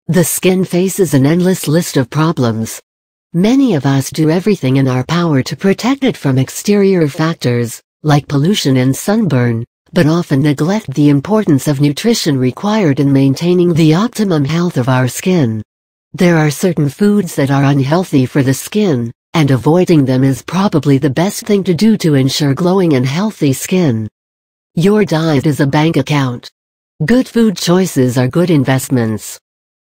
The skin faces an endless list of problems. Many of us do everything in our power to protect it from exterior factors, like pollution and sunburn, but often neglect the importance of nutrition required in maintaining the optimum health of our skin. There are certain foods that are unhealthy for the skin, and avoiding them is probably the best thing to do to ensure glowing and healthy skin. Your diet is a bank account. Good food choices are good investments.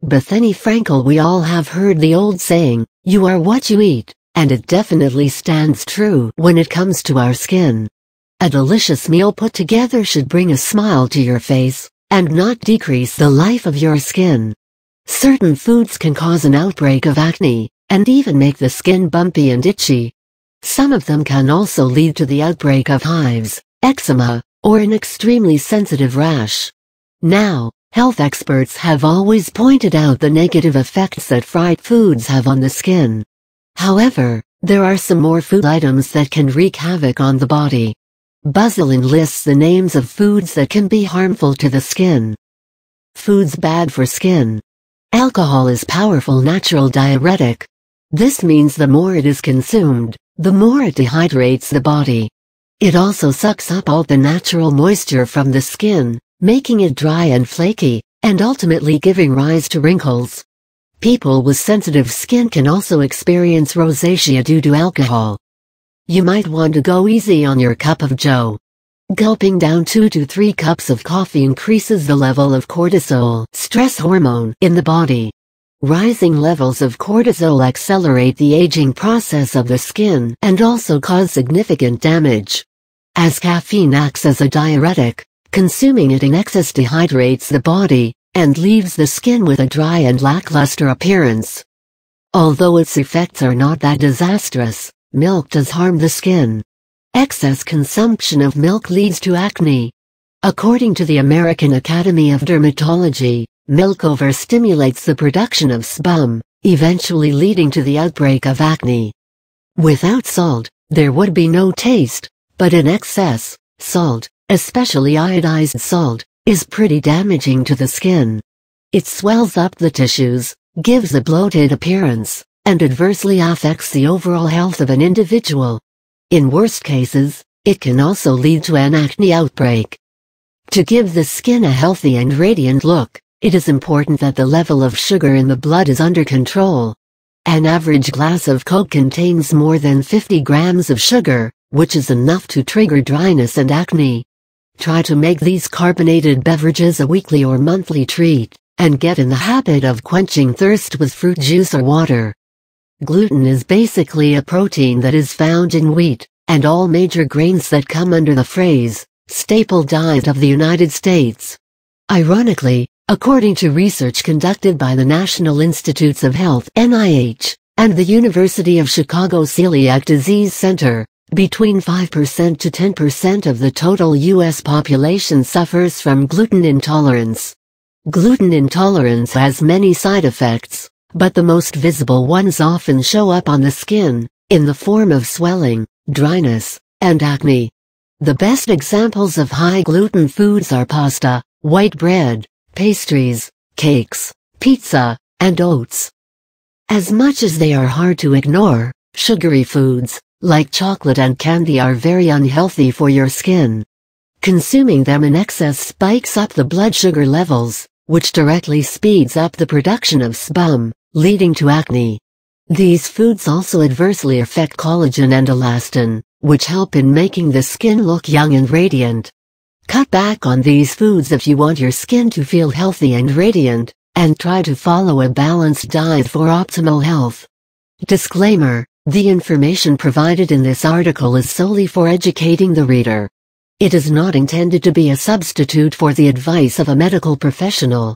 Bethany Frankel. We all have heard the old saying, "You are what you eat," and it definitely stands true when it comes to our skin. A delicious meal put together should bring a smile to your face, and not decrease the life of your skin. Certain foods can cause an outbreak of acne, and even make the skin bumpy and itchy. Some of them can also lead to the outbreak of hives, eczema, or an extremely sensitive rash. Now, health experts have always pointed out the negative effects that fried foods have on the skin. However, there are some more food items that can wreak havoc on the body. BuzzLin lists the names of foods that can be harmful to the skin. Foods bad for skin. Alcohol is powerful natural diuretic. This means the more it is consumed, the more it dehydrates the body. It also sucks up all the natural moisture from the skin, making it dry and flaky, and ultimately giving rise to wrinkles. People with sensitive skin can also experience rosacea due to alcohol. You might want to go easy on your cup of joe. Gulping down 2 to 3 cups of coffee increases the level of cortisol, stress hormone, in the body. Rising levels of cortisol accelerate the aging process of the skin and also cause significant damage. As caffeine acts as a diuretic, consuming it in excess dehydrates the body and leaves the skin with a dry and lackluster appearance. Although its effects are not that disastrous, milk does harm the skin. Excess consumption of milk leads to acne. According to the American Academy of Dermatology, milk overstimulates the production of sebum, eventually leading to the outbreak of acne. Without salt, there would be no taste, but in excess, salt, especially iodized salt, is pretty damaging to the skin. It swells up the tissues, gives a bloated appearance, and adversely affects the overall health of an individual. In worst cases, it can also lead to an acne outbreak. To give the skin a healthy and radiant look, it is important that the level of sugar in the blood is under control. An average glass of Coke contains more than 50 grams of sugar, which is enough to trigger dryness and acne. Try to make these carbonated beverages a weekly or monthly treat, and get in the habit of quenching thirst with fruit juice or water. Gluten is basically a protein that is found in wheat, and all major grains that come under the phrase, staple diet of the United States. Ironically, according to research conducted by the National Institutes of Health (NIH) and the University of Chicago Celiac Disease Center, between 5% to 10% of the total U.S. population suffers from gluten intolerance. Gluten intolerance has many side effects, but the most visible ones often show up on the skin, in the form of swelling, dryness, and acne. The best examples of high gluten foods are pasta, white bread, pastries, cakes, pizza, and oats. As much as they are hard to ignore, sugary foods, like chocolate and candy, are very unhealthy for your skin. Consuming them in excess spikes up the blood sugar levels, which directly speeds up the production of sebum, leading to acne. These foods also adversely affect collagen and elastin, which help in making the skin look young and radiant. Cut back on these foods if you want your skin to feel healthy and radiant, and try to follow a balanced diet for optimal health. Disclaimer: the information provided in this article is solely for educating the reader. It is not intended to be a substitute for the advice of a medical professional.